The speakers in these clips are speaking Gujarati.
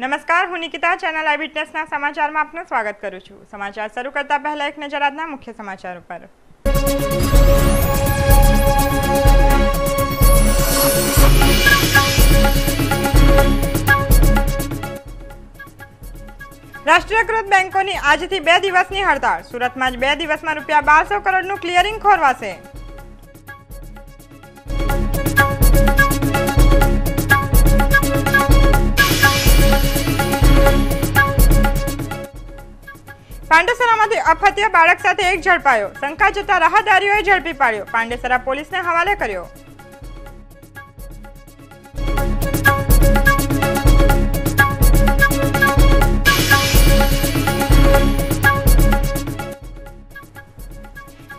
नमस्कार, हूँ निकिता। चैनल आई विटनेसना समाचार में आपનું સ્વાગત કરું છું। સમાચાર શરૂ કરતા પહેલા એક નજર આજના મુખ્ય સમાચારો પર। રાષ્ટ્રીયકૃત બેંકોની આજથી 2 દિવસની હડતાળ। સુરતમાં જ 2 દિવસમાં રૂપિયા 1200 કરોડનું ક્લિયરિંગ ખોરવાશે। પાંડેસરામાંથી અપહત્ય બાળક સાથે એક ઝડપાયો। શંકા જતા રાહદારીઓએ ઝડપી પાડ્યો। પાંડેસરા પોલીસને હવાલે કર્યો।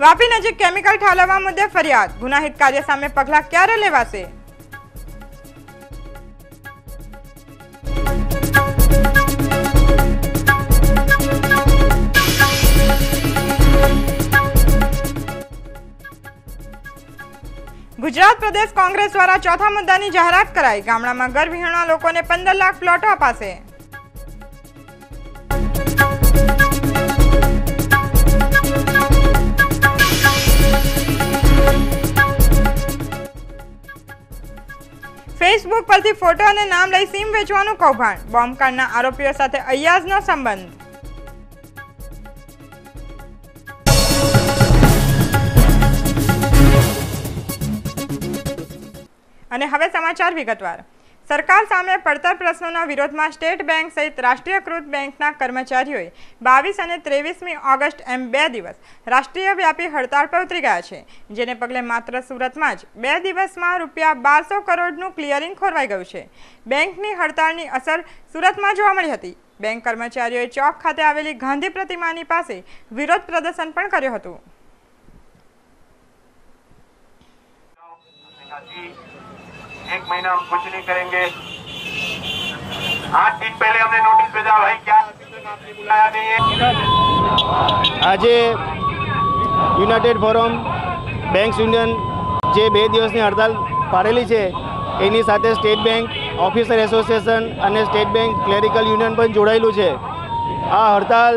વાપી નજીક કેમિકલ ઠાલવવા મુદ્દે ફરિયાદ। ગુનાહિત કાર્ય સામે પગલાં ક્યારે લેવાશે? गुजरात प्रदेश कांग्रेस द्वारा चौथा मुद्दा की जाहरात कराई। गामड़ा में घर विहोणा लोगों ने 15 लाख प्लॉटो अपाशे। फेसबुक परथी फोटो और नाम लई सीम वेचवानुं कौभांड। बॉम्बकांडना आरोपीओ साथे अय्याजनो संबंध। અને હવે સમાચાર વિગતવાર। સરકાર સામે પડતર પ્રશ્નોના વિરોધમાં સ્ટેટ બેંક સહિત રાષ્ટ્રીયકૃત બેંકના કર્મચારીઓએ 22 અને 23મી ઓગસ્ટ એમ 2 દિવસ રાષ્ટ્રીયવ્યાપી હડતાળ પર ઉતરી ગયા છે, જેને પગલે માત્ર સુરતમાં જ 2 દિવસમાં રૂપિયા 1200 કરોડનું ક્લિયરિંગ ખોરવાઈ ગયું છે। બેંકની હડતાળની અસર સુરતમાં જોવા મળી હતી। બેંક કર્મચારીઓએ ચોક ખાતે આવેલી ગાંધી પ્રતિમાની પાસે વિરોધ પ્રદર્શન પણ કર્યું હતું। एक महीना हम कुछ नहीं करेंगे। 8 दिन पहले हमने नोटिस भेजा, भाई क्या अभी तक आपने बुलाया नहीं है? आज यूनाइटेड फोरम बैंक्स यूनियन जे 2 दिवसनी हड़ताल पाड़ेली है, एनी साथे स्टेट बैंक ऑफिसर एसोसिएशन और स्टेट बैंक क्लेरिकल यूनियन पण जोड़ायेलुं छे। आ हड़ताल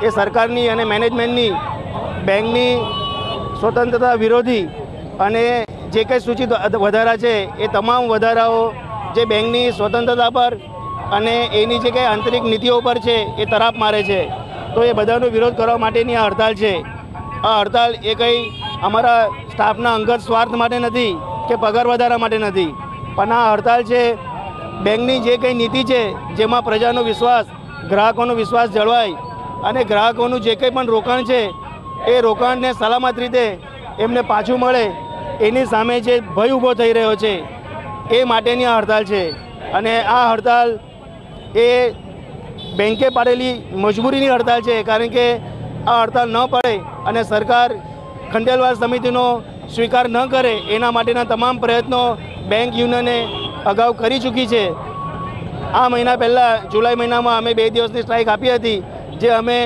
ए सरकारनी अने मैनेजमेंटनी बैंकनी स्वतंत्रता विरोधी अने जे कई सूचित वधारा है ये तमाम वधाराओ जे बैंकनी स्वतंत्रता पर अने एनी जे कई आंतरिक नीतिओ पर है ये तराप मारे है। तो ये बधानो विरोध करवा माटेनी आ हड़ताल है। આ હડતાલ એ કંઈ અમારા સ્ટાફના અંગત સ્વાર્થ માટે નથી કે પગાર વધારા માટે નથી, પણ આ હડતાલ છે બેંકની જે કંઈ નીતિ છે જેમાં પ્રજાનો વિશ્વાસ, ગ્રાહકોનો વિશ્વાસ જળવાય અને ગ્રાહકોનું જે કંઈ પણ રોકાણ છે એ રોકાણને સલામત રીતે એમને પાછું મળે એની સામે જે ભય ઊભો થઈ રહ્યો છે એ માટેની આ હડતાલ છે. અને આ હડતાલ એ બેંકે પાડેલી મજબૂરીની હડતાલ છે, કારણ કે આ હડતાલ ન પડે અને સરકાર ખંડેલવાલ સમિતિનો સ્વીકાર ન કરે એના માટેના તમામ પ્રયત્નો બેંક યુનિયને અગાઉ કરી ચૂકી છે. આ મહિના પહેલાં જુલાઈ મહિનામાં અમે 2 દિવસની સ્ટ્રાઇક આપી હતી, જે અમે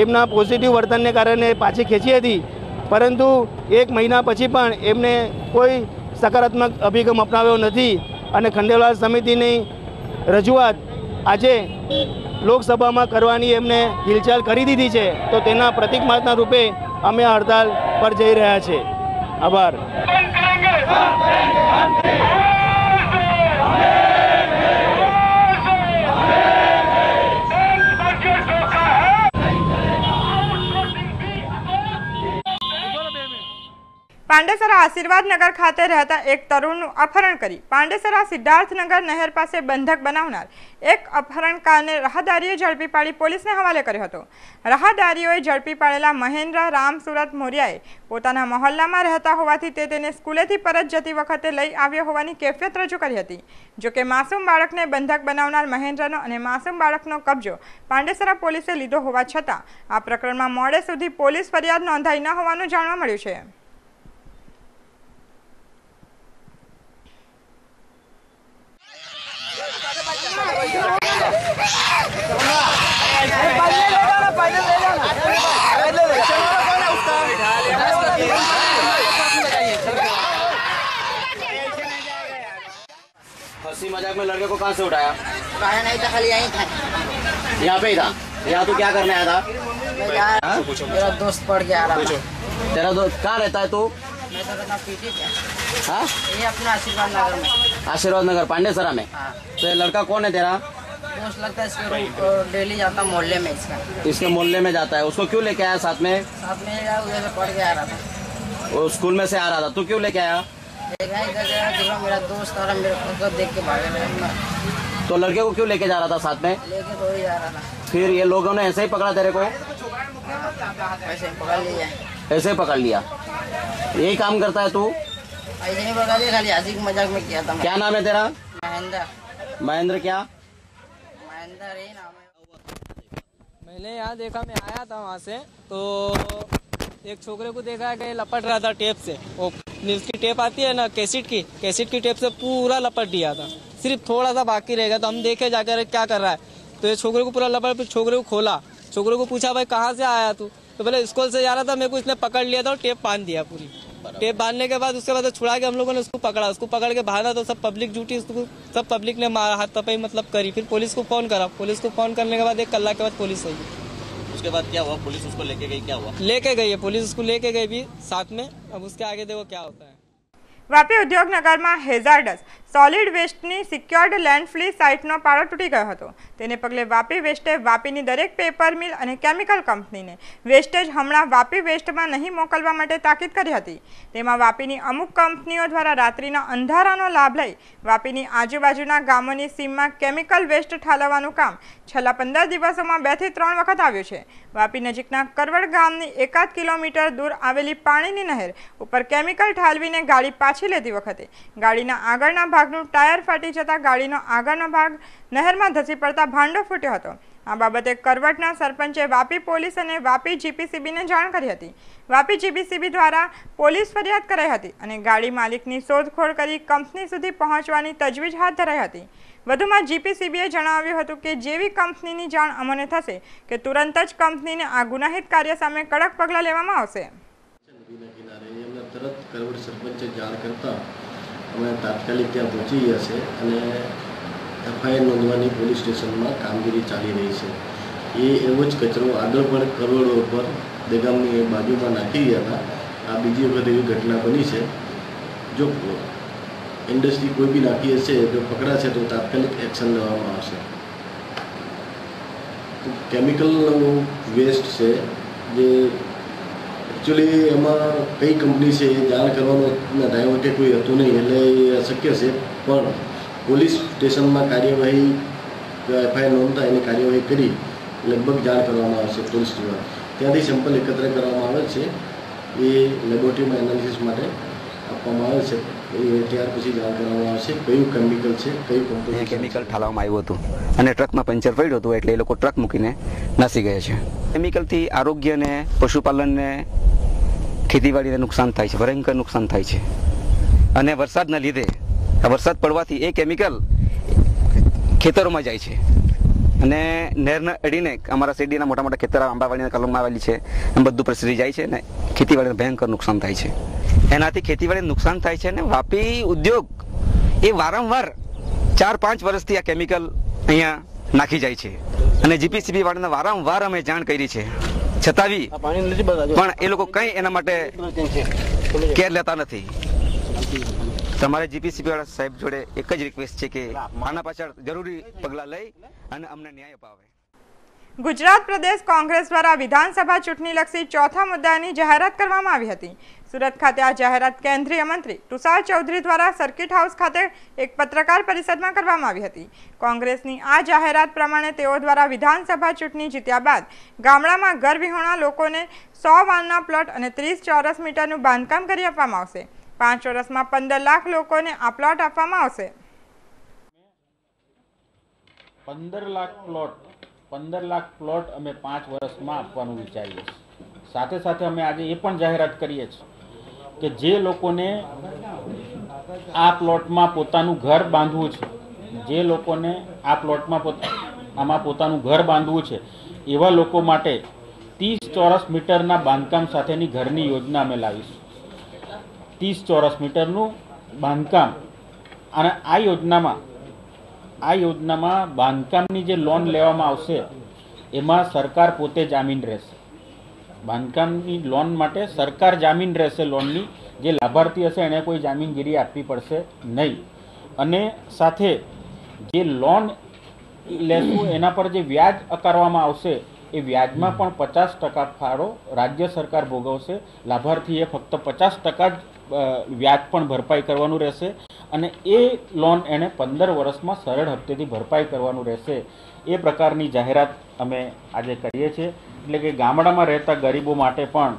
એમના પોઝિટિવ વર્તનને કારણે પાછી ખેંચી હતી, પરંતુ 1 મહિના પછી પણ એમને કોઈ સકારાત્મક અભિગમ અપનાવ્યો નથી અને ખંડેલવાલ સમિતિની રજૂઆત આજે લોકસભામાં કરવાની એમને હિલચાલ કરી દીધી છે. તો તેના પ્રતિકમાના રૂપે અમે આ હડતાલ પર જઈ રહ્યા છે. આભાર. પાંડેસરા આશીર્વાદનગર ખાતે રહેતા એક તરુણનું અપહરણ કરી પાંડેસરા સિદ્ધાર્થનગર નહેર પાસે બંધક બનાવનાર એક અપહરણકારને રાહદારીએ ઝડપી પાડી પોલીસને હવાલે કર્યો હતો. રાહદારીઓએ ઝડપી પાડેલા મહેન્દ્ર રામ સુરત મોરિયાએ પોતાના મહોલ્લામાં રહેતા હોવાથી તેને સ્કૂલેથી પરત જતી વખતે લઈ આવ્યો હોવાની કેફિયત રજૂ કરી હતી. જોકે માસૂમ બાળકને બંધક બનાવનાર મહેન્દ્રનો અને માસૂમ બાળકનો કબજો પાંડેસરા પોલીસે લીધો હોવા છતાં આ પ્રકરણમાં મોડે સુધી પોલીસ ફરિયાદ નોંધાઈ ન હોવાનું જાણવા મળ્યું છે. हंसी मजाक में लड़के को कहाँ से उठाया? उठाया नहीं था, खाली यहीं था। यहाँ पे ही था? यहाँ तू क्या करने आया था? मेरा दोस्त पड़ गया रहा था। तेरा दोस्त कहाँ रहता है तू? मैं तो रहता पीटी क्या? हाँ? ये अपना आशीर्वाद नगर में। आशीर्वाद नगर पांडेसरा में? हाँ। तो ये लड़का कौन है तेरा? दोस्त लगता है इसके डेली जाता मोहल्ले में इसका। इसके मोहल्ले में जाता है, उसको क्यों लेके आया साथ में? साथ में उधर से पड़ गया रहा था। वो स्कूल में से आ रहा था, तू क्यों लेके आया? देखा इधर गया, देखा मेरा दोस्त और मेरे को देख के भागे मैं तो लड़के को क्यों लेके जा रहा था साथ में? लेके तो ही जा रहा था। फिर ये लोगों ने ऐसे ही पकड़ा तेरे को? ऐसे पकड़ लिया, ऐसे ही पकड़ लिया? यही काम करता है तू? ऐसे नहीं पकड़ लिया, खाली हंसी मजाक में किया था। क्या नाम है तेरा? महेंद्र। महेंद्र क्या? महेंद्र ही नाम है। मैंने यहाँ देखा, मैं आया था वहाँ से तो एक छोकरे को देखा कि लपट रहा था टेप से। वो उसकी टेप आती है ना कैसेट की टेप से पूरा लपट दिया था, सिर्फ थोड़ा सा बाकी रहेगा। तो हम देखे जाकर क्या कर रहा है, तो ये छोकरे को पूरा लपट, फिर छोकरे को खोला, छोकरे को पूछा भाई कहाँ से आया तू, तो पहले स्कूल से जा रहा था, मेरे को इसने पकड़ लिया था और टेप बांध दिया पूरी। टेप बांधने के बाद उसके बाद छुड़ा के हम लोगों ने उसको पकड़ के बांधा तो सब पब्लिक ड्यूटी, सब पब्लिक ने हाथापाई मतलब करी। फिर पुलिस को फोन करा, पुलिस को फोन करने के बाद 1 कलाक के बाद पुलिस आई। उसके बाद क्या हुआ? पुलिस उसको लेके गई, क्या हुआ? लेके गई है पुलिस, उसको लेके गई भी साथ में। अब उसके आगे देखो क्या होता है। વાપી ઉદ્યોગનગરમાં હેઝાર્ડસ સોલિડ વેસ્ટની સિક્યોર્ડ લેન્ડફિલ સાઇટનો પાળો તૂટી ગયો હતો. તેને પગલે વાપી વેસ્ટે વાપીની દરેક પેપર મિલ અને કેમિકલ કંપનીને વેસ્ટેજ હમણાં વાપી વેસ્ટમાં નહીં મોકલવા માટે તાકીદ કરી હતી. તેમાં વાપીની અમુક કંપનીઓ દ્વારા રાત્રિના અંધારાનો લાભ લઈ વાપીની આજુબાજુના ગામોની સીમમાં કેમિકલ વેસ્ટ ઠાલવવાનું કામ છેલ્લા 15 દિવસોમાં 2 થી 3 વખત આવ્યું છે. વાપી નજીકના કરવડ ગામની 1 કિલોમીટર દૂર આવેલી પાણીની નહેર ઉપર કેમિકલ ઠાલવીને ગાડી પાછી લેતી વખતે ગાડીના આગળના ભાગનું ટાયર ફાટી જતા ગાડીનો આગળનો ભાગ નહેરમાં ધસી પડતા ભાંડો ફૂટ્યો હતો. આ બાબતે કરવડના સરપંચે વાપી પોલીસ અને વાપી જીપીસીબીને જાણ કરી હતી. વાપી જીપીસીબી દ્વારા પોલીસ ફરિયાદ કરાઈ હતી અને ગાડી માલિકની શોધખોળ કરી કંપની સુધી પહોંચવાની તજવીજ હાથ ધરાઈ હતી. વધુમાં જીપીસીબીએ જણાવ્યું હતું કે જેવી કંપનીની જાણ અમને થશે કે તુરંત જ કંપનીને આ ગુનાહિત કાર્ય સામે કડક પગલાં લેવામાં આવશે. તરત કરવડ સરપંચે જાણ કરતાં અમે તાત્કાલિક ત્યાં પહોંચી ગયા છે અને એફઆઈઆર નોંધવાની પોલીસ સ્ટેશનમાં કામગીરી ચાલી રહી છે. એ એવો જ કચરો આગળ પણ કરવડ ઉપર દેગામની બાજુમાં નાખી ગયા હતા. આ બીજી વખત એવી ઘટના બની છે. જો ઇન્ડસ્ટ્રી કોઈ બી નાખી હશે, જો પકડાશે તો તાત્કાલિક એક્શન લેવામાં આવશે. કેમિકલનું વેસ્ટ છે જે એકચ્યુઅલી એમાં કઈ કંપની છે એ જાણ કરવાનો ડાયવર્ટે કોઈ હતું નહીં, એટલે એ અશક્ય છે. પણ પોલીસ સ્ટેશનમાં કાર્યવાહી એફઆઈઆર નોંધતા એની કાર્યવાહી કરી લગભગ જાણ કરવામાં આવશે પોલીસ દ્વારા. ત્યાંથી સેમ્પલ એકત્ર કરવામાં આવે છે, એ લેબોરેટરીમાં એનાલિસિસ માટે આપવામાં આવે છે. એ ત્યાર પછી જાણ કરવામાં આવશે કયું કેમિકલ છે, કયું કમ્પોઝિશન કેમિકલ ઠાલવામાં આવ્યું હતું અને ટ્રકમાં પંચર પડ્યું હતું, એટલે એ લોકો ટ્રક મૂકીને નાસી ગયા છે. કેમિકલથી આરોગ્યને, પશુપાલનને, ખેતીવાડીને નુકસાન થાય છે, ભયંકર નુકસાન થાય છે. અને વરસાદના લીધે વરસાદ પડવાથી એ કેમિકલ ખેતરોમાં જાય છે અને નહેરને અડીને અમારા શેરડીના મોટા મોટા ખેતર આંબાવાડીના કલમમાં આવેલી છે એમ બધું પ્રસરી જાય છે અને ખેતીવાડીને ભયંકર નુકસાન થાય છે. એનાથી ખેતીવાડીને નુકસાન થાય છે અને વાપી ઉદ્યોગ એ વારંવાર 4-5 વર્ષથી આ કેમિકલ અહીંયા નાખી જાય છે અને જીપીસીબી વાળાને વારંવાર અમે જાણ કરી છે, છતાં પણ એ લોકો કંઈ એના માટે કેર લેતા નથી. તમારે જીપીસીબી વાળા સાહેબ જોડે એક જ રિક્વેસ્ટ છે કે આના પાછળ જરૂરી પગલાં લઈ અને અમને ન્યાય અપાવે. ગુજરાત પ્રદેશ કોંગ્રેસ દ્વારા વિધાનસભા ચૂંટણીલક્ષી ચોથા મુદ્દાની જાહેરાત કરવામાં આવી હતી. સુરત ખાતે આ જાહેરાત કેન્દ્રીય મંત્રી તુષાર ચૌધરી દ્વારા સર્કિટ હાઉસ ખાતે એક પત્રકાર પરિષદમાં કરવામાં આવી હતી. કોંગ્રેસની આ જાહેરાત પ્રમાણે તેઓ દ્વારા વિધાનસભા ચૂંટણી જીત્યા બાદ ગામડામાં ઘર વિહોણા લોકોને 100 વારના પ્લોટ અને 30 ચોરસ મીટરનું બાંધકામ કરી આપવામાં આવશે. 5 વર્ષમાં 15 લાખ લોકોને આ પ્લોટ આપવામાં આવશે. 15 લાખ પ્લોટ અમે 5 વર્ષમાં આપવાનું વિચારીએ છીએ. સાથે સાથે અમે આજે એ પણ જાહેરાત કરીએ છીએ કે જે લોકોને આ પ્લોટમાં પોતાનું ઘર બાંધવું છે, જે લોકોને આ પ્લોટમાં પોતાનું ઘર બાંધવું છે, એવા લોકો માટે 30 ચોરસ મીટરના બાંધકામ સાથેની ઘરની યોજના અમે લાવીશું. 30 ચોરસ મીટરનું બાંધકામ. અને આ યોજનામાં બાંધકામની જે લોન લેવામાં આવશે એમાં સરકાર પોતે જામીન રહેશે. બાંધકામની લોન માટે સરકાર જામીન રહેશે લોનની. જે લાભાર્થી હશે એને કોઈ જામીનગીરી આપવી પડશે નહીં. અને સાથે જે લોન લેશું એના પર જે વ્યાજ આકારવામાં આવશે એ વ્યાજમાં પણ 50% ફાળો રાજ્ય સરકાર ભોગવશે. લાભાર્થીએ ફક્ત 50% જ વ્યાજ પણ ભરપાઈ કરવાનું રહેશે અને એ લોન એણે 15 વર્ષમાં સરળ હપ્તેથી ભરપાઈ કરવાનું રહેશે. એ પ્રકારની જાહેરાત અમે આજે કરીએ છીએ. એટલે કે ગામડામાં રહેતા ગરીબો માટે પણ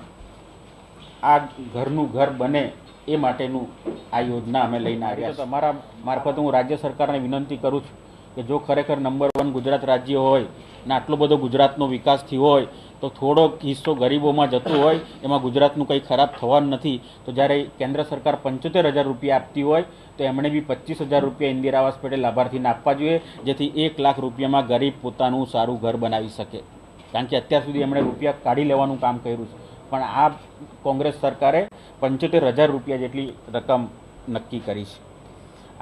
આ ઘરનું ઘર બને એ માટેનું આ યોજના અમે લઈને આવ્યા. તમારા મારફતે હું રાજ્ય સરકારને વિનંતી કરું છું કે જો ખરેખર નંબર 1 ગુજરાત રાજ્ય હોય ને આટલો બધો ગુજરાતનો વિકાસ થયો હોય તો થોડો હિસ્સો ગરીબોમાં જતો હોય એમાં ગુજરાતનું કંઈ ખરાબ થવાનું નથી. તો જ્યારે કેન્દ્ર સરકાર 75,000 રૂપિયા આપતી હોય તો એમણે બી 25,000 રૂપિયા ઇન્દિરા આવાસ પેટે લાભાર્થીને આપવા જોઈએ, જેથી 1 લાખ રૂપિયામાં ગરીબ પોતાનું સારું ઘર બનાવી શકે. કારણ કે અત્યાર સુધી એમણે રૂપિયા કાઢી લેવાનું કામ કર્યું છે, પણ આ કોંગ્રેસ સરકારે 75,000 રૂપિયા જેટલી રકમ નક્કી કરી છે.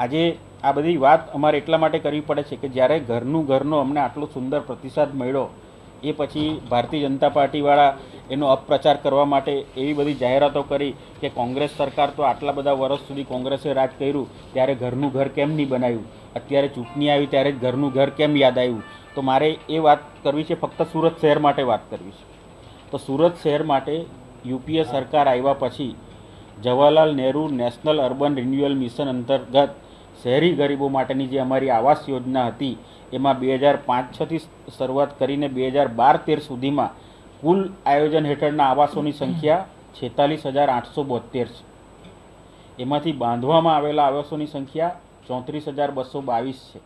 આજે આ બધી વાત અમારે એટલા માટે કરવી પડે છે કે જ્યારે ઘરનો અમને આટલો સુંદર પ્રતિસાદ મળ્યો એ પછી ભારતીય જનતા પાર્ટીવાળા એનો અપપ્રચાર કરવા માટે એવી બધી જાહેરાતો કરી કે કોંગ્રેસ સરકાર તો આટલા બધા વર્ષ સુધી કોંગ્રેસે રાજ કર્યું ત્યારે ઘરનું ઘર કેમ નહીં બનાવ્યું, અત્યારે ચૂંટણી આવી ત્યારે જ ઘરનું ઘર કેમ યાદ આવ્યું. તો મારે એ વાત કરવી છે, ફક્ત સુરત શહેર માટે વાત કરવી છે. તો સુરત શહેર માટે યુપીએ સરકાર આવ્યા પછી Jawaharlal Nehru national urban renewal mission અંતર્ગત શહેરી ગરીબો માટેની જે અમારી આવાસ યોજના હતી એમાં 2005-6થી શરૂઆત કરીને 2012-13 સુધીમાં કુલ આયોજન હેઠળના આવાસોની સંખ્યા 46,872 છે. એમાંથી બાંધવામાં આવેલા આવાસોની સંખ્યા 34,222 છે.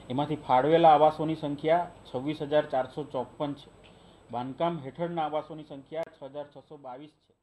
એમાંથી ફાળવેલા આવાસોની સંખ્યા 26,454 છે. બાંધકામ હેઠળના આવાસોની સંખ્યા 6,622 છે.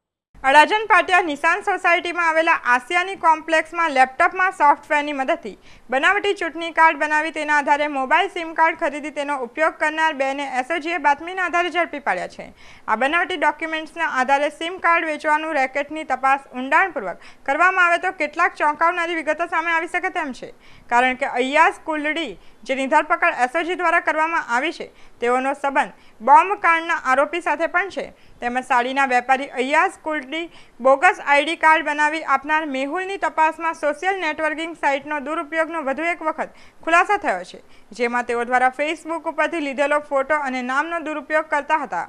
અડાજણ પાટિયા નિશાન સોસાયટીમાં આવેલા આસિયાની કોમ્પ્લેક્સમાં લેપટોપમાં સોફ્ટવેરની મદદથી બનાવટી ચૂંટણી કાર્ડ બનાવી તેના આધારે મોબાઈલ સિમ કાર્ડ ખરીદી તેનો ઉપયોગ કરનાર બેને એસઓજીએ બાતમીના આધારે ઝડપી પાડ્યા છે. આ બનાવટી ડોક્યુમેન્ટ્સના આધારે સિમ કાર્ડ વેચવાનું રેકેટની તપાસ ઊંડાણપૂર્વક કરવામાં આવે તો કેટલાક ચોંકાવનારી વિગતો સામે આવી શકે તેમ છે. કારણ કે અય્યાઝ કુલડી જેની ધરપકડ એસઓજી દ્વારા કરવામાં આવી છે તેઓનો સંબંધ બોમ્બ કાંડના આરોપી સાથે પણ છે. તેમજ સાડીના વેપારી અય્યાઝ કુલડી બોગસ આઈડી કાર્ડ બનાવી આપનાર મેહુલની તપાસમાં સોશિયલ નેટવર્કિંગ સાઇટનો દુરુપયોગનો વધુ એક વખત ખુલાસો થયો છે, જેમાં તેઓ દ્વારા ફેસબુક ઉપરથી લીધેલો ફોટો અને નામનો દુરુપયોગ કરતા હતા.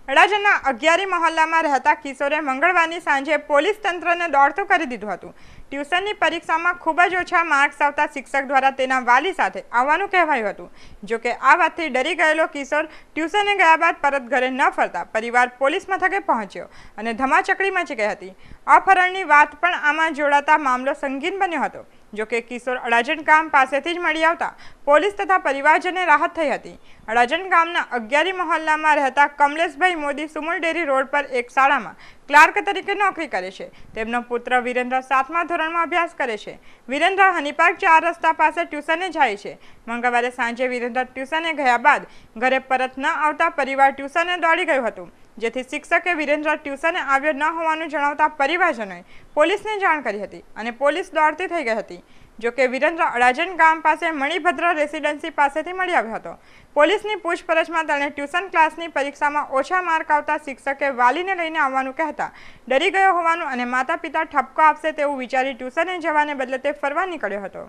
અડાજણના 11 મહોલ્લામાં રહેતા કિશોરે મંગળવારની સાંજે પોલીસ તંત્રને દોડતું કરી દીધું હતું. ટ્યુશનની પરીક્ષામાં ખૂબ જ ઓછા માર્ક્સ આવતા શિક્ષક દ્વારા તેના વાલી સાથે આવવાનું કહેવાયું હતું. જોકે આ વાતથી ડરી ગયેલો કિશોર ટ્યુશને ગયા બાદ પરત ઘરે ન ફરતા પરિવાર પોલીસ મથકે પહોંચ્યો અને ધમાચકડી મચી ગઈ હતી. અપહરણની વાત પણ આમાં જોડાતા મામલો સંગીન બન્યો હતો. જોકે કિશોર અડાજણ ગામ પાસેથી જ મળી આવતા પોલીસ તથા પરિવારજનને રાહત થઈ હતી. અડાજણ ગામના 11 મહોલ્લામાં રહેતા કમલેશભાઈ મોદી સુમુલ ડેરી રોડ પર એક શાળામાં ક્લાર્ક તરીકે નોકરી કરે છે. તેમનો પુત્ર વિરેન્દ્ર 7મા ધોરણમાં અભ્યાસ કરે છે. વિરેન્દ્ર હનીપાર્ક 4 રસ્તા પાસે ટ્યુશને જાય છે. મંગળવારે સાંજે વિરેન્દ્ર ટ્યુશને ગયા બાદ ઘરે પરત ન આવતા પરિવાર ટ્યુશને દોડી ગયું હતું. જેથી શિક્ષકે વિરેન્દ્ર ટ્યુશને આવ્યો ન હોવાનું જણાવતા પરિવારજનોએ પોલીસને જાણ કરી હતી અને પોલીસ દોડતી થઈ ગઈ હતી. જોકે વિરેન્દ્ર અડાજણ ગામ પાસે મણિભદ્ર રેસિડેન્સી પાસેથી મળી આવ્યો હતો. પોલીસની પૂછપરછમાં તેણે ટ્યુશન ક્લાસની પરીક્ષામાં ઓછા માર્ક આવતા શિક્ષકે વાલીને લઈને આવવાનું કહેતા ડરી ગયો હોવાનું અને માતા પિતા ઠપકો આપશે તેવું વિચારી ટ્યુશને જવાને બદલે તે ફરવા નીકળ્યો હતો.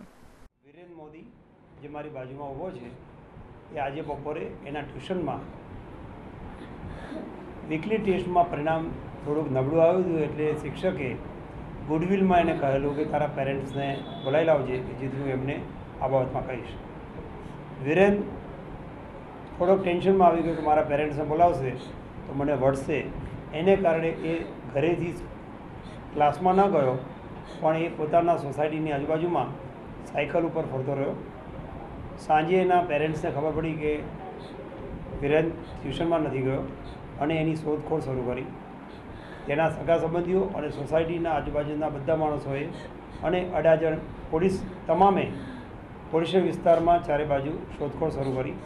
વિરેન્દ્ર મોદી જે મારી બાજુમાં ઊભો છે એ આજે બપોરે એના ટ્યુશનમાં વીકલી ટેસ્ટમાં પરિણામ થોડુંક નબળું આવ્યું હતું એટલે શિક્ષકે ગુડવિલમાં એને કહેલું કે તારા પેરેન્ટ્સને બોલાવી લાવજે કે જેથી હું એમને આ બાબતમાં કહીશ. વિરેન થોડોક ટેન્શનમાં આવી ગયો કે મારા પેરેન્ટ્સને બોલાવશે તો મને વળશે, એને કારણે એ ઘરેથી ક્લાસમાં ન ગયો પણ એ પોતાના સોસાયટીની આજુબાજુમાં સાયકલ ઉપર ફરતો રહ્યો. સાંજે એના પેરેન્ટ્સને ખબર પડી કે વિરેન ટ્યુશનમાં નથી ગયો અને એની શોધખોળ શરૂ કરી. તેના સગા સંબંધીઓ અને સોસાયટીના આજુબાજુના બધા માણસોએ અને અડાજણ પોલીસ તમામે પોલીસ વિસ્તારમાં ચારે બાજુ શોધખોળ શરૂ કરી.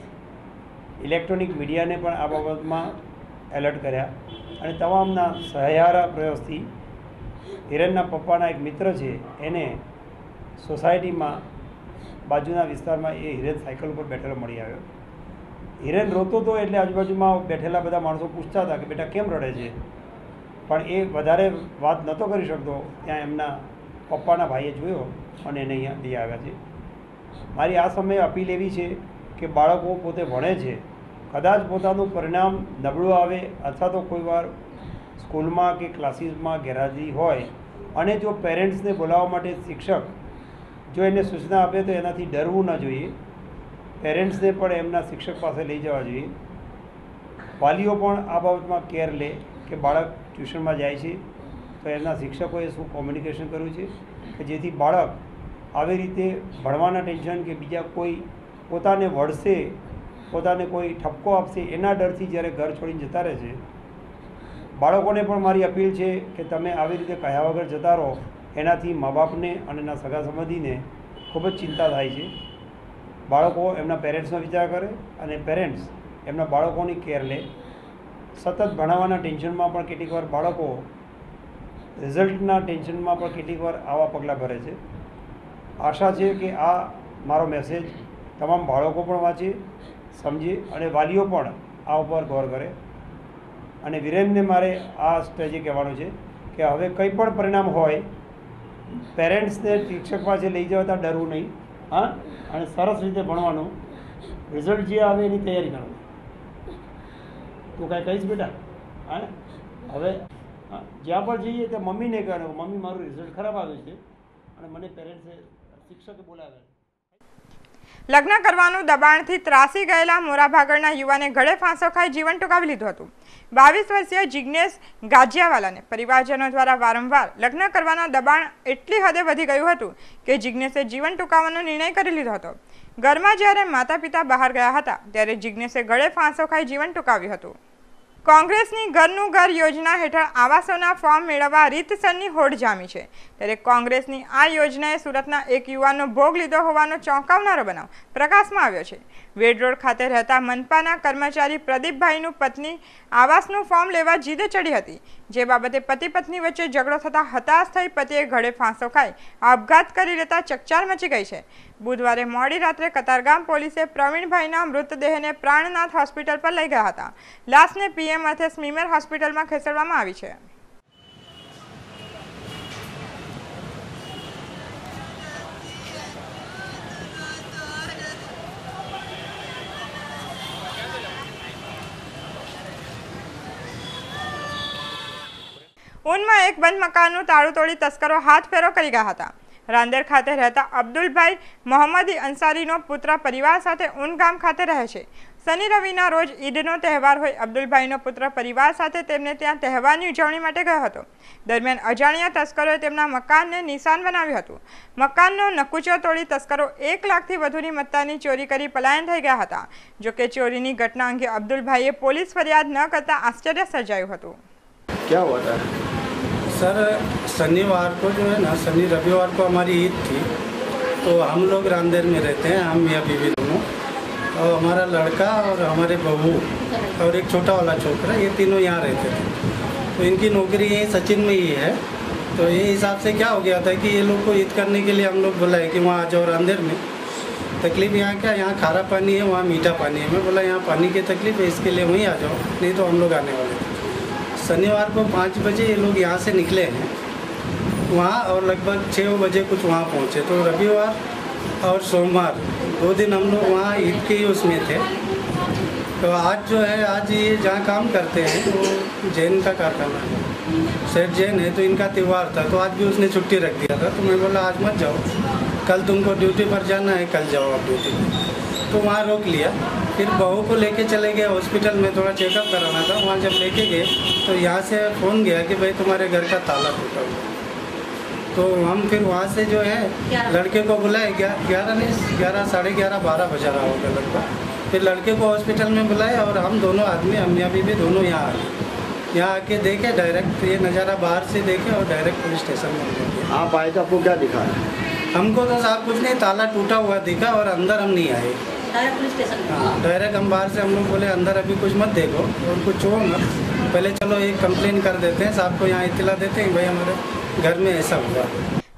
ઇલેક્ટ્રોનિક મીડિયાને પણ આ બાબતમાં એલર્ટ કર્યા અને તમામના સહિયારા પ્રયાસથી હિરેનના પપ્પાના એક મિત્ર છે એને સોસાયટીમાં બાજુના વિસ્તારમાં એ હિરેન સાયકલ ઉપર બેઠેલો મળી આવ્યો. હિરેન રોતો હતો એટલે આજુબાજુમાં બેઠેલા બધા માણસો પૂછતા હતા કે બેટા કેમ રડે છે, પણ એ વધારે વાત નહોતો કરી શકતો. ત્યાં એમના પપ્પાના ભાઈએ જોયો અને એને અહીંયા લઈ આવ્યા છે. મારી આ સમયે અપીલ એવી છે કે બાળકો પોતે ભણે છે, કદાચ પોતાનું પરિણામ નબળું આવે અથવા તો કોઈ વાર સ્કૂલમાં કે ક્લાસીસમાં ગેરહાજરી હોય અને જો પેરેન્ટ્સને બોલાવવા માટે શિક્ષક જો એને સૂચના આપે તો એનાથી ડરવું ન જોઈએ. પેરેન્ટ્સને પણ એમના શિક્ષક પાસે લઈ જવા જોઈએ. વાલીઓ પણ આ બાબતમાં કેર લે કે બાળક ટ્યુશનમાં જાય છે તો એમના શિક્ષકોએ શું કોમ્યુનિકેશન કર્યું છે કે જેથી બાળક આવી રીતે ભણવાના ટેન્શન કે બીજા કોઈ પોતાને વળશે, પોતાને કોઈ ઠપકો આપશે એના ડરથી જ્યારે ઘર છોડીને જતા રહે છે. બાળકોને પણ મારી અપીલ છે કે તમે આવી રીતે કહ્યા વગર જતા રહો, એનાથી મા બાપને અને એના સગા સંબંધીને ખૂબ જ ચિંતા થાય છે. બાળકો એમના પેરેન્ટ્સનો વિચાર કરે અને પેરેન્ટ્સ એમના બાળકોની કેર લે. સતત ભણાવવાના ટેન્શનમાં પણ કેટલીક વાર બાળકો રિઝલ્ટના ટેન્શનમાં પણ કેટલીક વાર આવા પગલાં ભરે છે. આશા છે કે આ મારો મેસેજ તમામ બાળકો પણ વાંચે, સમજે અને વાલીઓ પણ આ ઉપર ગૌર કરે. અને વિરેનને મારે આ સ્ટેજે કહેવાનું છે કે હવે કંઈ પણ પરિણામ હોય પેરેન્ટ્સને શિક્ષક પાસે લઈ જતા ડરવું નહીં. હા, અને સરસ રીતે ભણવાનું, રિઝલ્ટ જે આવે એની તૈયારી કરવાની. તું કાંઈ કહીશ બેટા? હા, હવે જ્યાં પણ જઈએ ત્યાં મમ્મીને કહેવાનું મમ્મી મારું રિઝલ્ટ ખરાબ આવ્યું છે અને મને પેરેન્ટ્સે શિક્ષકે બોલાવે. લગ્ન કરવાનું દબાણથી ત્રાસી ગયેલા મોરાભાગળના યુવાને ગળે ફાંસો ખાઈ જીવન ટૂંકાવી લીધું હતું. 22 વર્ષીય જિજ્ઞેશ ગાજિયાવાલાને પરિવારજનો દ્વારા વારંવાર લગ્ન કરવાના દબાણ એટલી હદે વધી ગયું હતું કે જિજ્ઞેશે જીવન ટૂંકાવવાનો નિર્ણય કરી લીધો હતો. ઘરમાં જ્યારે માતા પિતા બહાર ગયા હતા ત્યારે જિજ્ઞેશે ગળે ફાંસો ખાઈ જીવન ટૂંકાવ્યું હતું. કોંગ્રેસની ઘરનું ઘર યોજના હેઠળ આવાસોના ફોર્મ મેળવવા રીતસરની હોડ જામી છે. ત્યારે કોંગ્રેસની આ યોજનાએ સુરતના એક યુવાનનો ભોગ લીધો હોવાનો ચોંકાવનારો બનાવ પ્રકાશમાં આવ્યો છે. વેડ રોડ ખાતે રહેતા મનપાના કર્મચારી પ્રદીપભાઈનું પત્ની આવાસનું ફોર્મ લેવા જીદે ચડી હતી. જે બાબતે પતિ પત્ની વચ્ચે ઝઘડો થતાં હતાશ થઈ પતિએ ગળે ફાંસો ખાઈ આપઘાત કરી લેતા ચકચાર મચી ગઈ છે. બુધવારે મોડી રાત્રે કતારગામ પોલીસે પ્રવીણભાઈના મૃતદેહને પ્રાણનાથ હોસ્પિટલ પર લઈ ગયા હતા. લાશને પીએમ અર્થે સ્મીમેર હોસ્પિટલમાં ખસેડવામાં આવી છે. ઊનમાં એક બંધ મકાનનું તાળું તોડી તસ્કરો હાથ ફેરો કરી ગયા હતા। રાંદેર ખાતે રહેતા અબ્દુલભાઈ મોહમ્મદી અંસારીનો પુત્ર પરિવાર સાથે ઊન ગામ ખાતે રહે છે। શનિ રવિના રોજ ઈદનો તહેવાર હોય અબ્દુલભાઈનો પુત્ર પરિવાર સાથે તેમને ત્યાં તહેવારની ઉજવણી માટે ગયો હતો। દરમિયાન અજાણ્યા તસ્કરોએ તેમના મકાનને નિશાન બનાવ્યું હતું। મકાનનો નકુચો તોડી તસ્કરો 1 લાખથી વધુની મત્તાની ચોરી કરી પલાયન થઈ ગયા હતા। જોકે ચોરીની ઘટના અંગે અબ્દુલભાઈએ પોલીસ ફરિયાદ ન કરતા આશ્ચર્ય સર્જાયું હતું। क्या हुआ था सर? शनिवार को जो है ना, शनि रविवार को हमारी ईद थी, तो हम लोग रांदेर में रहते हैं, हम मियाँ बीवी दोनों, और हमारा लड़का और हमारे बहू और एक छोटा वाला छोकरा, ये तीनों यहाँ रहते थे। तो इनकी नौकरी यही सचिन में ही है। तो ये हिसाब से क्या हो गया था कि ये लोग को ईद करने के लिए हम लोग बुलाए कि वहाँ आ जाओ रांदेर में। तकलीफ यहाँ क्या, यहाँ खारा पानी है, वहाँ मीठा पानी है। मैं बोला यहाँ पानी की तकलीफ है, इसके लिए वहीं आ जाओ, नहीं तो हम लोग आने वाले थे। शनिवार को 5 बजे ये लोग यहाँ से निकले हैं वहाँ, और लगभग 6 बजे कुछ वहाँ पहुँचे। तो रविवार और सोमवार 2 दिन हम लोग वहाँ ईद के ही उसमें थे। तो आज जो है, आज ये जहाँ काम करते हैं वो जैन का कारखाना है, सेठ जैन है, तो इनका त्यौहार था, तो आज भी उसने छुट्टी रख दिया था। तो मैं बोला आज मत जाओ, कल तुमको ड्यूटी पर जाना है, कल जाओ आप ड्यूटी पर। तो वहाँ रोक लिया। फिर बहू को लेके चले गए हॉस्पिटल में, थोड़ा चेकअप कराना था। वहाँ जब लेके गए तो यहाँ से फ़ोन गया कि भाई तुम्हारे घर का ताला टूटा हुआ। तो हम फिर वहाँ से जो है लड़के को बुलाए, 11 साढ़े 11 12 बजा रहा होगा लगभग। फिर लड़के को हॉस्पिटल में बुलाया और हम दोनों आदमी, अम्मियाँ बीवी दोनों यहाँ आ गए। यहाँ आके देखे डायरेक्ट ये नज़ारा बाहर से देखे और डायरेक्ट पुलिस स्टेशन में गए। आप आए तो आपको क्या दिखा? हमको तो साहब कुछ नहीं, ताला टूटा हुआ दिखा और अंदर हम नहीं आए। Direct police station? हाँ, डायरेक्ट हम बाहर से, हम लोग बोले अंदर अभी कुछ मत देखो और कुछ हो मत, पहले चलो एक कंप्लेन कर देते हैं, साहब को यहाँ इत्तला देते हैं भाई हमारे घर में ऐसा हुआ।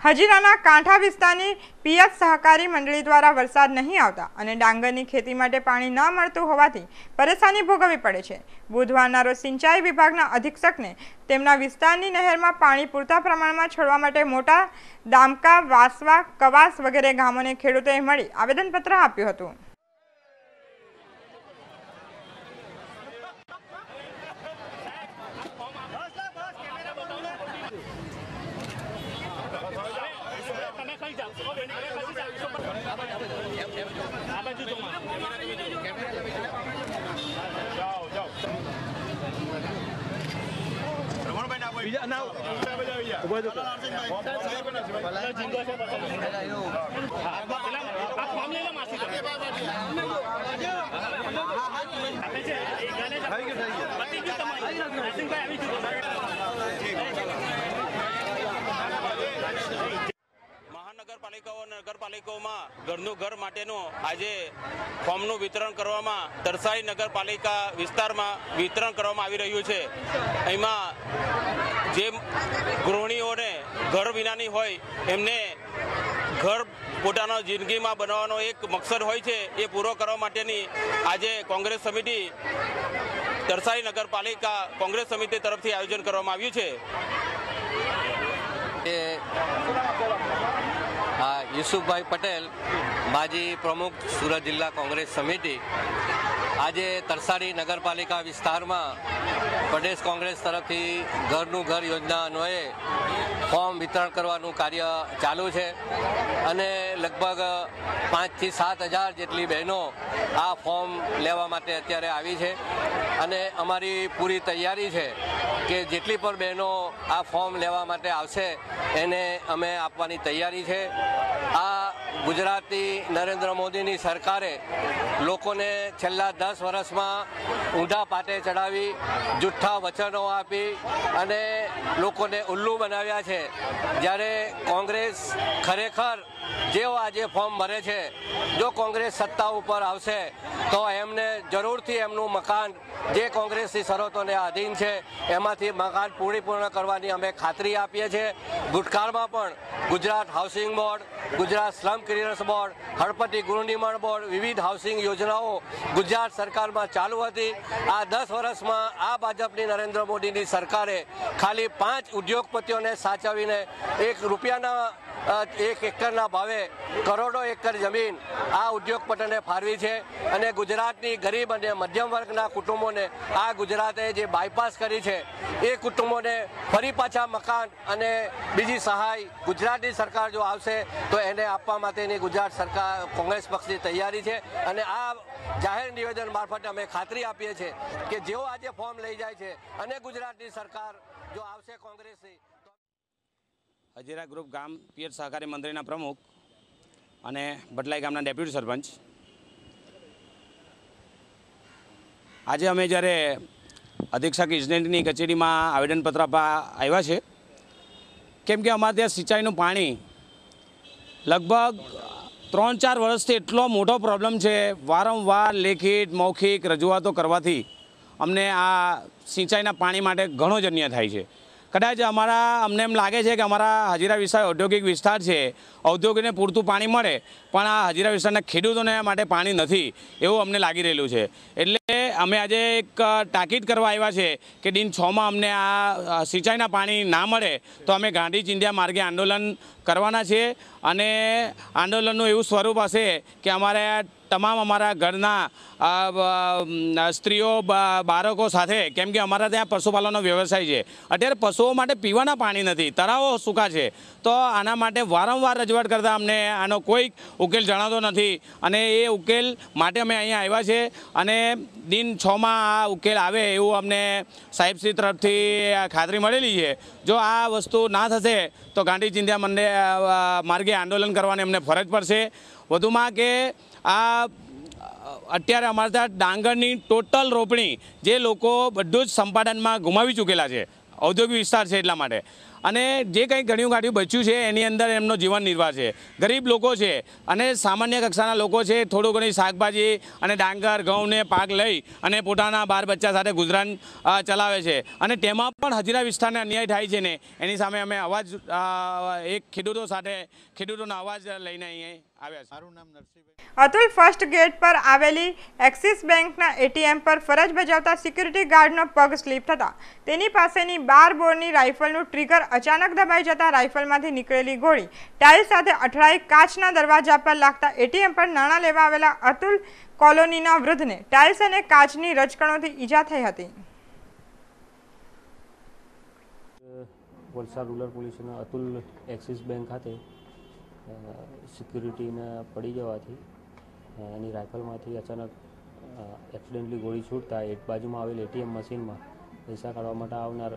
હજીરાના કાંઠા વિસ્તારની પિયત સહકારી મંડળી દ્વારા વરસાદ નહીં આવતા અને ડાંગરની ખેતી માટે પાણી ન મળતું હોવાથી પરેશાની ભોગવવી પડે છે। બુધવારના રોજ સિંચાઈ વિભાગના અધિક્ષકને તેમના વિસ્તારની નહેરમાં પાણી પૂરતા પ્રમાણમાં છોડવા માટે મોટા દામકા, વાસવા, કવાસ વગેરે ગામોને ખેડૂતોએ મળી આવેદનપત્ર આપ્યું હતું। મહાનગરપાલિકાઓ અને નગરપાલિકાઓમાં ઘરનું ઘર માટેનું આજે ફોર્મનું વિતરણ કરવામાં તરસાલી નગરપાલિકા વિસ્તારમાં વિતરણ કરવામાં આવી રહ્યું છે। એમાં જે ગૃહિણીઓને ઘર વિનાની હોય એમને ઘર પોતાનો જિંદગીમાં બનાવવાનો એક મકસદ હોય છે, એ પૂરો કરવા માટેની આજે કોંગ્રેસ સમિતિ તરસાલી નગરપાલિકા કોંગ્રેસ સમિતિ તરફથી આયોજન કરવામાં આવ્યું છે। યુસુફભાઈ પટેલ, માજી પ્રમુખ સુરત જિલ્લા કોંગ્રેસ સમિતિ, આજે તરસાલી નગરપાલિકા વિસ્તારમાં પ્રદેશ કોંગ્રેસ તરફથી ઘરનું ઘર યોજના અન્વયે ફોર્મ વિતરણ કરવાનું કાર્ય ચાલુ છે અને લગભગ 5 થી 7 હજાર જેટલી બહેનો આ ફોર્મ લેવા માટે અત્યારે આવી છે અને અમારી પૂરી તૈયારી છે કે જેટલી પણ બહેનો આ ફોર્મ લેવા માટે આવશે એને અમે આપવાની તૈયારી છે। આ ગુજરાતી નરેન્દ્ર મોદીની સરકારે લોકોને છેલ્લા 10 વર્ષમાં ઊંધા પાટે ચડાવી, જુઠ્ઠા વચનો આપી અને લોકોને ઉલ્લુ બનાવ્યા છે। જ્યારે કોંગ્રેસ ખરેખર જેઓ આજે ફોર્મ ભરે છે, જો કોંગ્રેસ સત્તા ઉપર આવશે તો એમને જરૂરથી એમનું મકાન જે કોંગ્રેસની શરતોને આધીન છે એમાંથી મકાન પૂર્ણ કરવાની અમે ખાતરી આપીએ છીએ। ભૂતકાળમાં પણ Gujarat housing board, Gujarat slum clearance board, હળપતિ ગૃહ નિર્માણ બોર્ડ, વિવિધ હાઉસિંગ યોજનાઓ ગુજરાત સરકારમાં ચાલુ હતી। આ 10 વર્ષમાં આ ભાજપની નરેન્દ્ર મોદીની સરકારે ખાલી 5 ઉદ્યોગપતિઓને સાચવીને 1 રૂપિયાના 1 એકરના ભાવે કરોડો એકર જમીન આ ઉદ્યોગપતિને ફાળવી છે અને ગુજરાતની ગરીબ અને મધ્યમ વર્ગના કુટુંબોને આ ગુજરાતે જે બાયપાસ કરી છે એ કુટુંબોને ફરી પાછા મકાન અને બીજી સહાય ગુજરાતની સરકાર જો આવશે તો એને આપવા માટેની ગુજરાત સરકાર કોંગ્રેસ પક્ષની તૈયારી છે અને આ જાહેર નિવેદન મારફતે અમે ખાતરી આપીએ છીએ કે જેઓ આજે ફોર્મ લઈ જાય છે અને ગુજરાતની સરકાર જો આવશે કોંગ્રેસની. હજીરા ગ્રુપ ગામ પિયત સહકારી મંડળીના પ્રમુખ અને બટલાઈ ગામના ડેપ્યુટી સરપંચ. આજે અમે જ્યારે અધિક્ષક ઇજનેરીની કચેરીમાં આવેદનપત્ર આપવા આવ્યા છે કેમ કે અમારે ત્યાં સિંચાઈનું પાણી લગભગ 3-4 વર્ષથી એટલો મોટો પ્રોબ્લેમ છે. વારંવાર લેખિત મૌખિક રજૂઆતો કરવાથી અમને આ સિંચાઈના પાણી માટે ઘણો જ અન્યાય થાય છે. કદાચ અમને એમ લાગે છે કે અમારા હજીરા વિસ્તાર ઔદ્યોગિક વિસ્તાર છે, ઔદ્યોગિકને પૂરતું પાણી મળે, પણ આ હજીરા વિસ્તારના ખેડૂતોને માટે પાણી નથી એવું અમને લાગી રહેલું છે. એટલે અમે આજે એક તાકીદ કરવા આવ્યા છે કે દિન 6માં અમને આ સિંચાઈના પાણી ના મળે તો અમે ગાંધી ચિંધ્યા માર્ગે આંદોલન કરવાના છીએ અને આંદોલનનું એવું સ્વરૂપ હશે કે અમારે તમામ અમારા ઘરના સ્ત્રીઓ બાળકો સાથે, કેમ કે અમારા ત્યાં પશુપાલનનો વ્યવસાય છે, અત્યારે પશુઓ માટે પીવાના પાણી નથી, તળાવો સૂકા છે. તો આના માટે વારંવાર રજૂઆત કરતાં અમને આનો કોઈ ઉકેલ જણાતો નથી અને એ ઉકેલ માટે અમે અહીંયા આવ્યા છે અને દિન 6માં આ ઉકેલ આવે એવું અમને સાહેબશ્રી તરફથી ખાતરી મળેલી છે. જો આ વસ્તુ ના થશે તો ગાંધી ચિંધ્યા માર્ગે આંદોલન કરવાની અમને ફરજ પડશે. વધુમાં કે આ અત્યારે અમારા ત્યાં ડાંગરની ટોટલ રોપણી જે લોકો બધું જ સંપાદનમાં ગુમાવી ચૂકેલા છે, ઔદ્યોગિક વિસ્તાર છે એટલા માટે, અને જે કંઈ ઘણ્યું ગાંઠ્યું બચ્યું છે એની અંદર એમનો જીવન નિર્વાહ છે. ગરીબ લોકો છે અને સામાન્ય કક્ષાના લોકો છે, થોડું ઘણી શાકભાજી અને ડાંગર ઘઉંને પાક લઈ અને પોતાના બાળ બચ્ચા સાથે ગુજરાન ચલાવે છે અને તેમાં પણ હજીરા વિસ્તારને અન્યાય થાય છે ને એની સામે અમે અવાજ એક ખેડૂતોનો અવાજ લઈને અહીંયા આવ્યા છે. મારું નામ નરસિંહભાઈ. અતુલ ફર્સ્ટ ગેટ પર આવેલી એક્સિસ બેંકના એટીએમ પર ફરજ બજાવતા સિક્યુરિટી ગાર્ડનો પગ સ્લીપ થતાં તેની પાસેની 12 બોરની રાઇફલનું ટ્રિગર અચાનક દબાઈ જતાં રાઇફલમાંથી નીકળેલી ગોળી ટાઇલ સાથે અથડાઈ કાચના દરવાજા પર લાગતા એટીએમ પર નાણાં લેવા આવેલા અતુલ કોલોનીના વૃદ્ધને ટાઇલ્સ અને કાચની રજકણોથી ઈજા થઈ હતી. વલસાડ રૂરલ પોલીસના અતુલ એક્સિસ બેંક ખાતે સિક્યુરિટીને પડી જવાથી એની રાઇફલમાંથી અચાનક એક્સિડન્ટલી ગોળી છૂટતા એક બાજુમાં આવેલ એટીએમ મશીનમાં પૈસા કાઢવા માટે આવનાર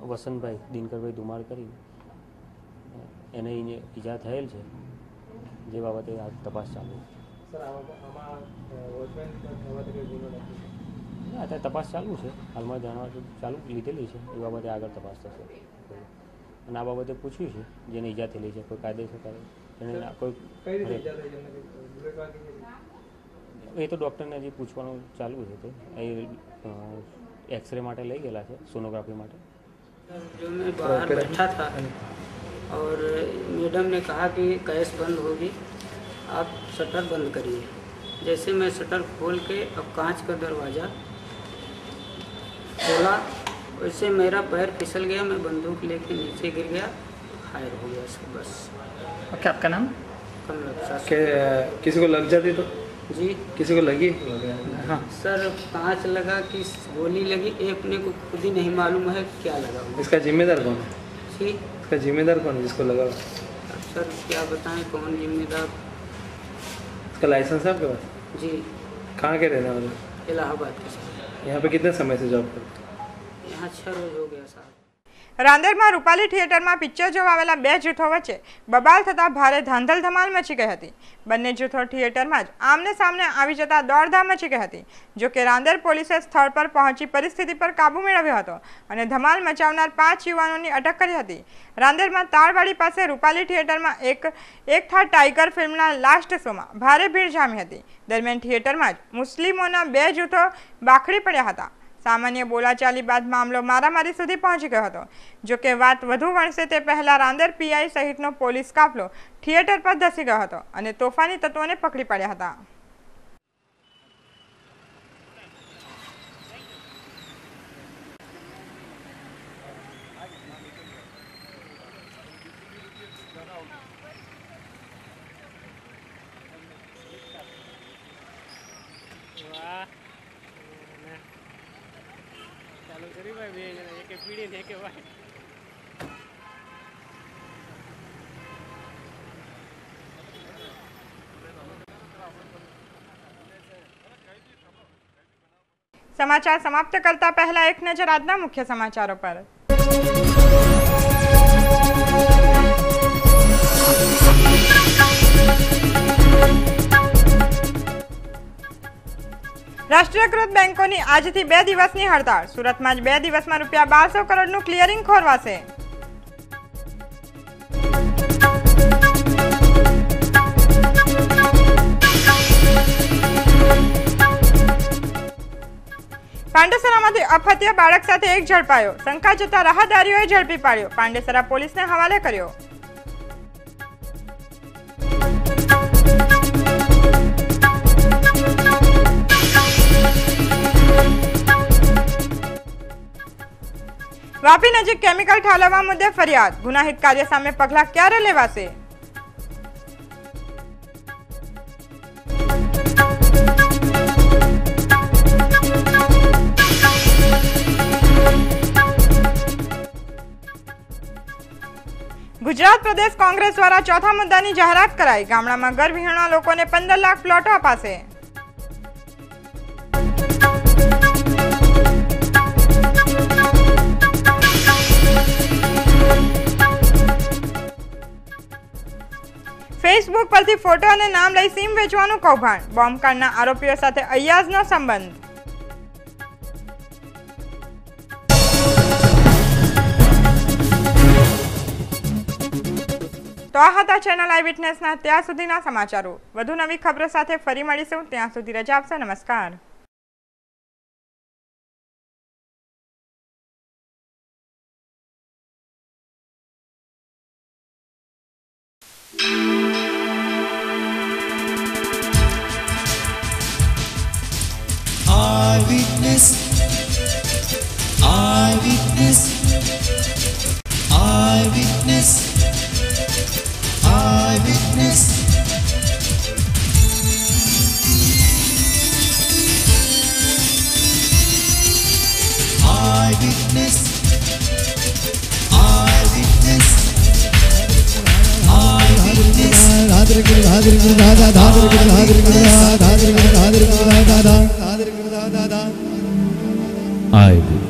વસંતભાઈ દિનકરભાઈ ધુમાડ કરી એને ઈજા થયેલ છે, જે બાબતે આ તપાસ ચાલુ છે. અત્યારે તપાસ ચાલુ છે, હાલમાં જાણવા ચાલુ લીધેલી છે, એ બાબતે આગળ તપાસ થશે અને આ બાબતે પૂછ્યું છે જેને ઈજા થયેલી છે કોઈ કાયદેસર એને કોઈ એ તો ડૉક્ટરને હજી પૂછવાનું ચાલુ છે. તે એ एक्सरे माटे ले गया है, सोनोग्राफी माटे। जो मैं बाहर बैठा था और मैडम ने कहा कि गैस बंद होगी, आप शटर बंद करिए। जैसे मैं शटर खोल के अब कांच का दरवाज़ा खोला, वैसे मेरा पैर फिसल गया, मैं बंदूक लेके नीचे गिर गया, फायर हो गया सब बस। ओके, आपका नाम? कमलक्षा। किसी को लग जाती तो? जी, किसी को लगी? हाँ सर, कांच लगा कि गोली लगी, ये अपने को खुद ही नहीं मालूम है क्या लगा। इसका जिम्मेदार कौन है? जी, इसका जिम्मेदार कौन है जिसको लगा? सर क्या बताएं कौन जिम्मेदार। इसका लाइसेंस है आपके पास? जी। कहाँ के रहने वाले? इलाहाबाद के सर। यहाँ पे कितने समय से जॉब करते? यहाँ 6 रोज हो गया साहब। રાંદેરમાં રૂપાલી થિયેટરમાં પિક્ચર જોવા આવેલા બે જૂથો વચ્ચે બબાલ થતા ભારે ધાંધલ ધમાલ મચી ગઈ હતી। બંને જૂથો થિયેટરમાં જ આમને સામને આવી જતા દોડધામ મચી ગઈ હતી। જો કે રાંદેર પોલીસે સ્થળ પર પહોંચી પરિસ્થિતિ પર કાબુ મેળવ્યો હતો અને ધમાલ મચાવનાર 5 યુવાનોની અટક કરી હતી। રાંદેરમાં તાળવાડી પાસે રૂપાલી થિયેટરમાં એક था टाइगर फिल्मના લાસ્ટ શોમાં ભારે ભીડ જામી હતી। દરમિયાન થિયેટરમાં જ મુસ્લિમોના બે જૂથો બાખડી પડ્યા હતા। सामान्य बोलाचाली बाद मामलो मारामारी सुधी पहुंची गयो हतो। जो के वात वधु वणसे ते पहला रांदेर पीआई सहितनो पोलीस काफलो थिएटर पर धसी गयो हतो अने तोफानी तत्वोने पकड़ी पाड्या हता। समाचार समाप्त करता पहला एक नजर आजना मुख्य समाचारों पर। રાષ્ટ્રીયકૃત બેંકોની આજથી 2 દિવસની હડતાળ। સુરતમાં જ 2 દિવસમાં રૂપિયા 1200 કરોડનું ક્લિયરિંગ ખોરવાશે। પાંડેસરામાંથી અપહત્ય બાળક સાથે એક ઝડપાયો। શંકા જતા રાહદારીઓએ ઝડપી પાડ્યો। પાંડેસરા પોલીસને હવાલે કર્યો। વાપી નજીક કેમિકલ ઠાલવવા મુદ્દે ફરિયાદ। ગુનાહિત કાર્ય સામે પગલાં ક્યારે લેવાશે? ગુજરાત પ્રદેશ કોંગ્રેસ દ્વારા ચોથા મુદ્દાની જાહેરાત કરાઈ। ગામડામાં ઘર વિહોણા લોકોને 15 લાખ પ્લોટો અપાશે। ફેસબુક પરથી ફોટો અને નામ લઈ સિમ વેચવાનું કૌભાંડ। બોમ્બકાંડના આરોપીઓ સાથે અય્યાઝનો સંબંધ। તો આ હતા ચેનલ આઈ વિટનેસના ત્યાં સુધીના સમાચારો। વધુ નવી ખબરો સાથે ફરી મળીશું। ત્યાં સુધી રજા આપશો। નમસ્કાર। Eyewitness, eyewitness, eyewitness, eyewitness. Eyewitness, eyewitness, eyewitness.